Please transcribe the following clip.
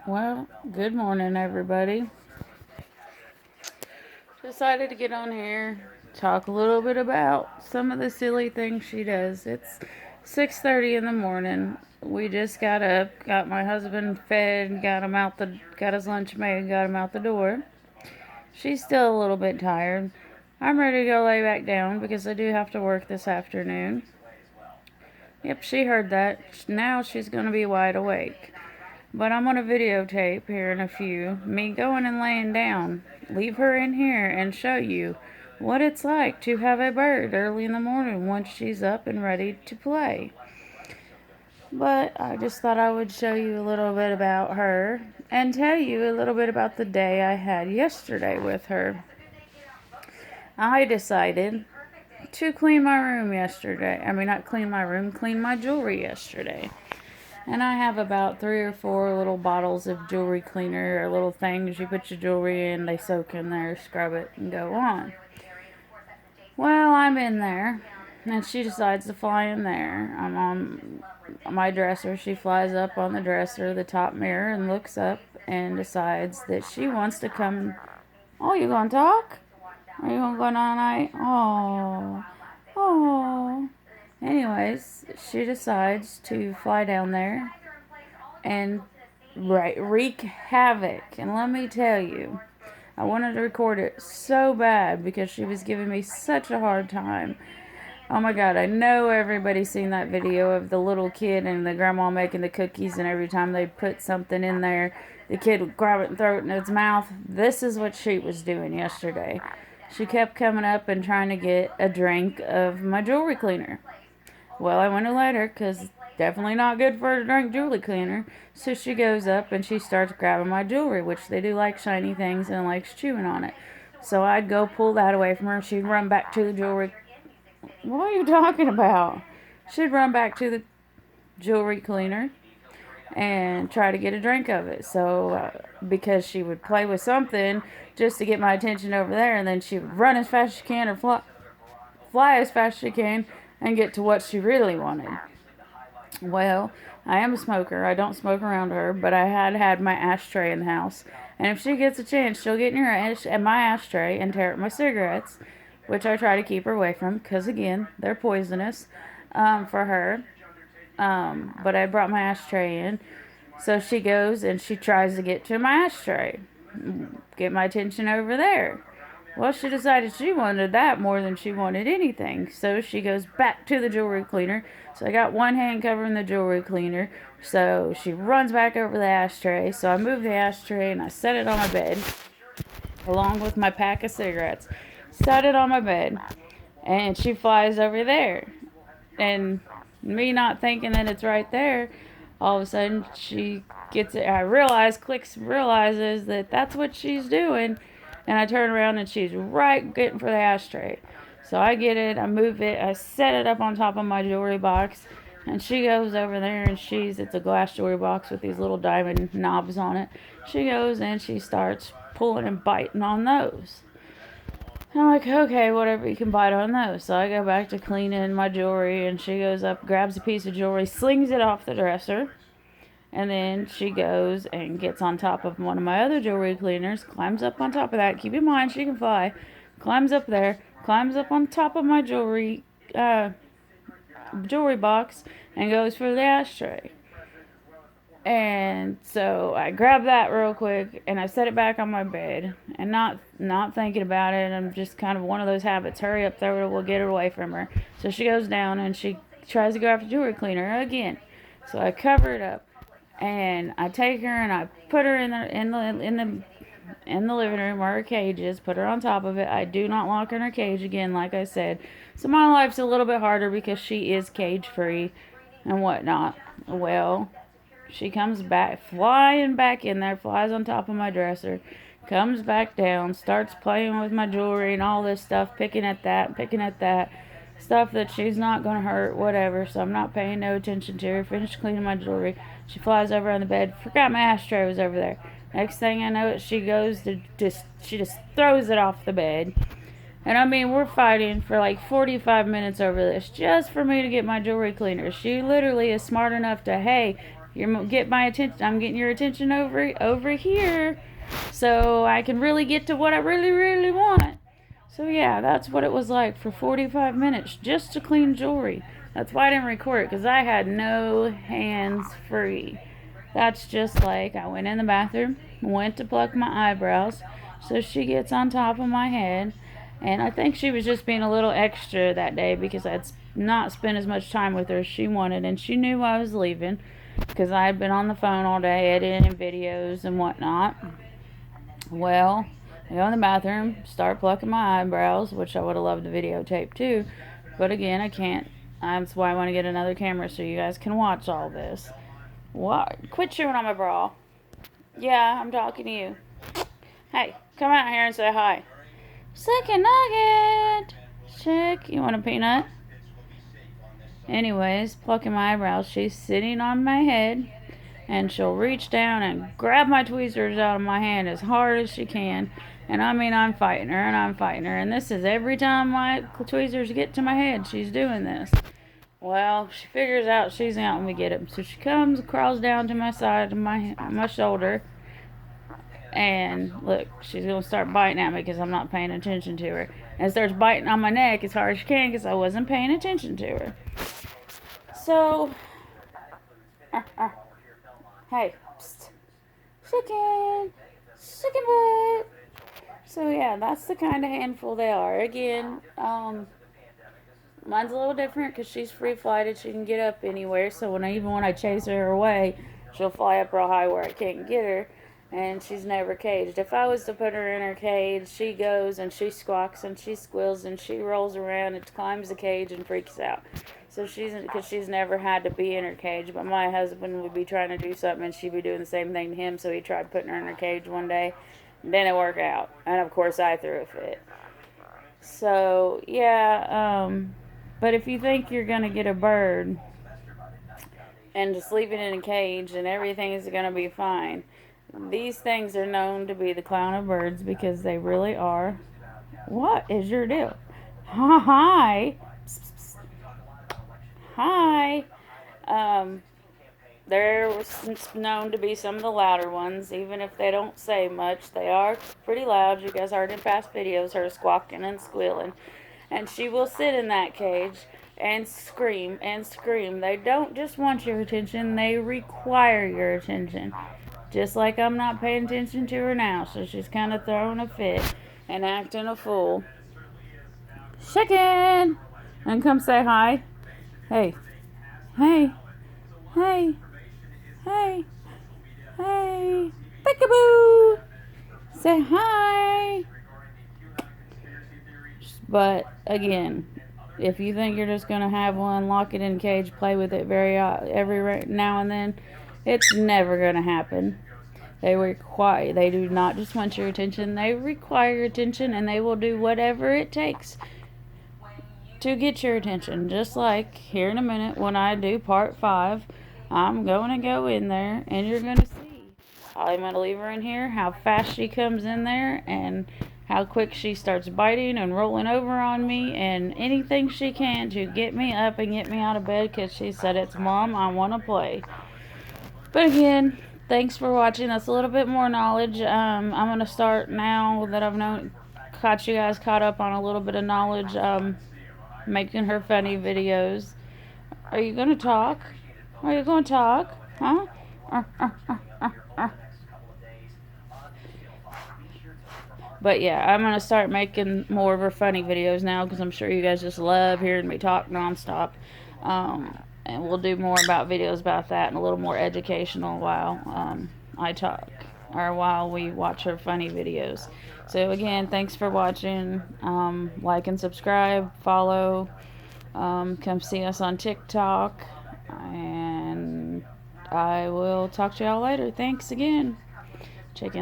Well, good morning, everybody. Decided to get on here, talk a little bit about some of the silly things she does. It's 6:30 in the morning. We just got up, got my husband fed, got his lunch made, got him out the door. She's still a little bit tired. I'm ready to go lay back down because I do have to work this afternoon. Yep, she heard that. Now she's going to be wide awake. But I'm on a videotape here in a few, me going and laying down. Leave her in here and show you what it's like to have a bird early in the morning once she's up and ready to play. But I just thought I would show you a little bit about her and tell you a little bit about the day I had yesterday with her. I decided to clean my room yesterday. I mean, not clean my room, clean my jewelry yesterday. And I have about 3 or 4 little bottles of jewelry cleaner or little things you put your jewelry in, they soak in there, scrub it, and go on. Well, I'm in there, and she decides to fly in there. I'm on my dresser. She flies up on the dresser, the top mirror, and looks up and decides that she wants to come. Oh, you gonna talk? Are you gonna go night? Oh, oh. Anyways, she decides to fly down there and wreak havoc. And let me tell you, I wanted to record it so bad because she was giving me such a hard time. Oh my god, I know everybody's seen that video of the little kid and the grandma making the cookies, and every time they put something in there, the kid would grab it and throw it in its mouth. This is what she was doing yesterday. She kept coming up and trying to get a drink of my jewelry cleaner. Well, I went to let her because definitely not good for her to drink jewelry cleaner. So she goes up and she starts grabbing my jewelry, which they do like shiny things and likes chewing on it. So I'd go pull that away from her. She'd run back to the jewelry. What are you talking about? She'd run back to the jewelry cleaner and try to get a drink of it. So, because she would play with something just to get my attention over there, and then she would run as fast as she can or fly as fast as she can and get to what she really wanted. Well, I am a smoker. I don't smoke around her, but I had my ashtray in the house. And if she gets a chance, she'll get near my ashtray and tear up my cigarettes, which I try to keep her away from because, again, they're poisonous for her. But I brought my ashtray in. So she goes and she tries to get to my ashtray, get my attention over there. Well, she decided she wanted that more than she wanted anything. So she goes back to the jewelry cleaner. So I got one hand covering the jewelry cleaner. So she runs back over the ashtray. So I move the ashtray and I set it on my bed along with my pack of cigarettes. Set it on my bed. And she flies over there. And me not thinking that it's right there, all of a sudden she gets it. Realizes that that's what she's doing. And I turn around and she's right getting for the ashtray. So I get it, I move it, I set it up on top of my jewelry box. And she goes over there and it's a glass jewelry box with these little diamond knobs on it. She goes and she starts pulling and biting on those. And I'm like, okay, whatever, you can bite on those. So I go back to cleaning my jewelry and she goes up, grabs a piece of jewelry, slings it off the dresser. And then she goes and gets on top of one of my other jewelry cleaners, climbs up on top of that. Keep in mind, she can fly. Climbs up there, climbs up on top of my jewelry box, and goes for the ashtray. And so I grab that real quick and I set it back on my bed, and not thinking about it. I'm just kind of one of those habits. Hurry up, throw it, we'll get it away from her. So she goes down and she tries to go after jewelry cleaner again. So I cover it up. And I take her and I put her in the living room where her cage is. Put her on top of it. I do not lock her in her cage again, like I said. So my life's a little bit harder because she is cage free and whatnot. Well, she comes back, flying back in there, flies on top of my dresser, comes back down, starts playing with my jewelry and all this stuff, picking at that. Stuff that she's not going to hurt, whatever, so I'm not paying no attention to her. Finished cleaning my jewelry. She flies over on the bed. Forgot my ashtray was over there. Next thing I know, she just throws it off the bed. And I mean, we're fighting for like 45 minutes over this just for me to get my jewelry cleaner. She literally is smart enough to, hey, Get my attention. I'm getting your attention over here, so I can really get to what I really want. So yeah, that's what it was like for 45 minutes just to clean jewelry. That's why I didn't record it, because I had no hands free. That's just like I went in the bathroom, went to pluck my eyebrows, so she gets on top of my head. And I think she was just being a little extra that day because I'd not spent as much time with her as she wanted, and she knew I was leaving because I had been on the phone all day editing videos and whatnot. Well, I go in the bathroom, start plucking my eyebrows, which I would have loved to videotape too, but again, I can't. That's why I want to get another camera so you guys can watch all this. What? Quit chewing on my bra. Yeah, I'm talking to you. Hey, come out here and say hi. Second nugget. Check. You want a peanut? Anyways, plucking my eyebrows, she's sitting on my head, and she'll reach down and grab my tweezers out of my hand as hard as she can. And I mean, I'm fighting her and I'm fighting her. And this is every time my tweezers get to my head, she's doing this. Well, she figures out she's out when we get him. So she comes, crawls down to my side of my shoulder. And look, she's going to start biting at me because I'm not paying attention to her. And starts biting on my neck as hard as she can because I wasn't paying attention to her. So, hey, psst. Chicken butt. So yeah, that's the kind of handful they are. Again, mine's a little different because she's free-flighted. She can get up anywhere. So even when I chase her away, she'll fly up real high where I can't get her. And she's never caged. If I was to put her in her cage, she goes and she squawks and she squeals and she rolls around and climbs the cage and freaks out. So because she's never had to be in her cage. But my husband would be trying to do something and she'd be doing the same thing to him. So he tried putting her in her cage one day. And didn't work out. And of course I threw a fit. So yeah, but if you think you're going to get a bird and just leave it in a cage and everything is going to be fine, these things are known to be the clown of birds because they really are. What is your deal? Hi. Hi. They're known to be some of the louder ones. Even if they don't say much, they are pretty loud. You guys heard in past videos her squawking and squealing. And she will sit in that cage and scream and scream. They don't just want your attention, they require your attention. Just like I'm not paying attention to her now, so she's kind of throwing a fit and acting a fool. Chicken! And come say hi. Hey. Hey. Hey. Hey. Hey. Peekaboo! Say hi. But again, if you think you're just gonna have one, lock it in a cage, play with it every now and then, it's never gonna happen. They do not just want your attention, they require your attention, and they will do whatever it takes to get your attention. Just like here in a minute when I do part 5, I'm going to go in there and you're going to see. I'm going to leave her in here, how fast she comes in there and how quick she starts biting and rolling over on me and anything she can to get me up and get me out of bed because she said, "It's Mom, I want to play." But again, thanks for watching. That's a little bit more knowledge. I'm going to start now that I've caught you guys caught up on a little bit of knowledge, making her funny videos. Are you going to talk? Are you going to talk? Huh? But yeah, I'm going to start making more of her funny videos now because I'm sure you guys just love hearing me talk nonstop. And we'll do more about videos about that and a little more educational while I talk or while we watch her funny videos. So again, thanks for watching. Like and subscribe, follow, come see us on TikTok, and I will talk to y'all later. Thanks again. Chicken.